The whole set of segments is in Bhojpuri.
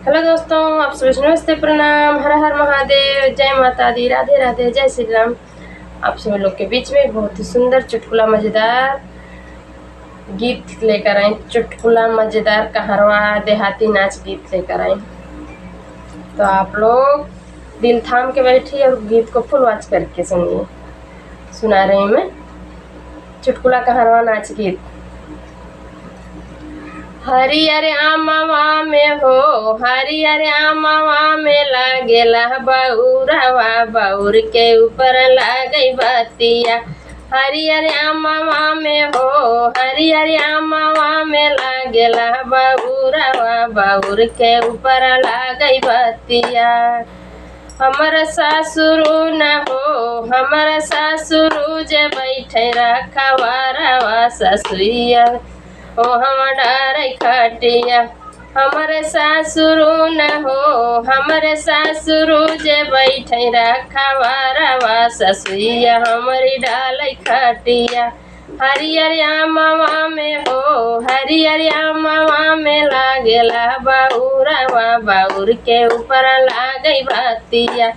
हेलो दोस्तों, आप सभी को नमस्ते, प्रणाम, हर हर महादेव, जय माता दी, राधे राधे, जय श्री राम। आप सभी लोग के बीच में एक बहुत ही सुंदर चुटकुला मजेदार गीत लेकर आए। चुटकुला मजेदार कहरवा देहाती नाच गीत लेकर आए। तो आप लोग दिल थाम के बैठिए और गीत को फुल वॉच करके सुनिए। सुना रही मैं चुटकुला कहरवा नाच गीत। हरियर आमवा में हो, हरियर आमवा में लागेला बउरवा, बउर के ऊपर लागई बतिया। हरियर आमवा में हो, हरियर आमवा में लागेला बउरवा, बउर के ऊपर लागई बतिया। हमर सासुरु न हो, हमर सासुरु जे बैठे रखवारवा, ससुरिया ओ हम डर खटिया। हमर सासुरु न हो, हमर सासुरु जे बैठे रखवारवा, ससुरिया हमरी डाल खटिया। हरियर आमवा में हो, हरियर आमवा में लागेला बउरवा, बउर के ऊपर लागई बतिया।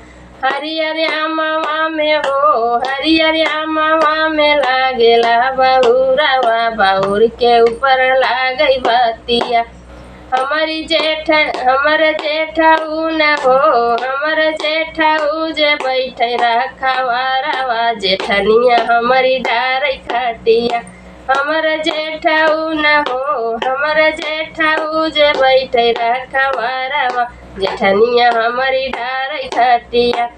हरियर आमवा में हो, हरियर आमवा में लागेला बउरवा, बउर के ऊपर लागई बतिया। हमर जेठऊ न हो, हमर जेठऊ जे बैठे रखवारवा, जेठनिया हमरी डार खटिया। हमर जेठऊ न हो, हमर जेठऊ जे बैठे रखवारवा, जेठनिया हमारी डार खटिया।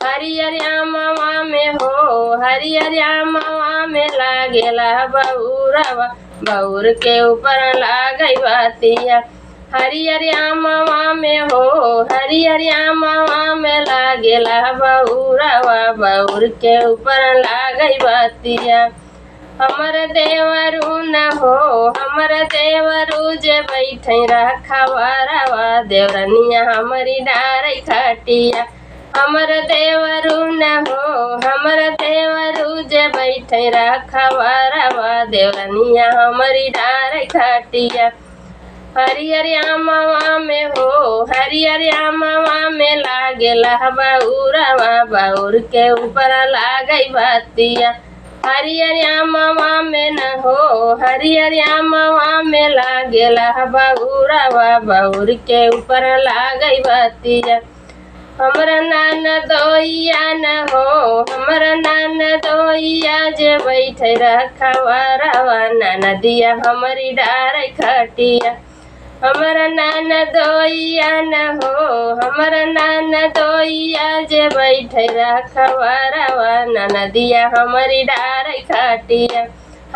हरियर आमवा में हो, हरियर आमवा में लागेला बउरवा, बउर के ऊपर लागई बतिया। हरियर आमवा में हो, हरियर आमवा में लागेला बउरवा, बउर के ऊपर लागई बतिया। हमर देवरू न हो, हमर देवरू जे बैठे रखवारवा, देवरनिया हमारी डार खटिया। हमर देवरू न हो, हमर देवरू जे बैठे रखवारवा, देवरनिया हमारी डार खटिया। हरियर आमवा में हो, हरियर आमवा में लागेला बउरवा, बउर के ऊपर लागई बतिया। हरियर आमवा में न हो, हरियर आमवा में लागेला बउरवा, बउर के ऊपर लागई बतिया। हमर ननदोइया न हो, हमर ननदोइया जे बैठे रखवारवा, ननदिया हमारी डार खटिया। हमर ननदोइया न हो, हमर ननदोइया जे बैठे रखवारवा, ननदिया हमारी डार खटिया।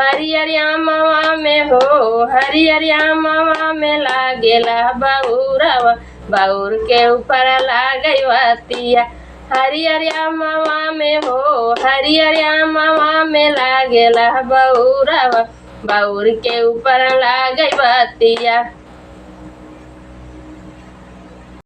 हरियर आमवा में हो, हरियर आमवा में लागेला बउरवा, बउर के ऊपर लागई बतिया। हरियर आमवा में हो, हरियर आमवा में लागेला बउरवा, बउर के ऊपर लागई बतिया।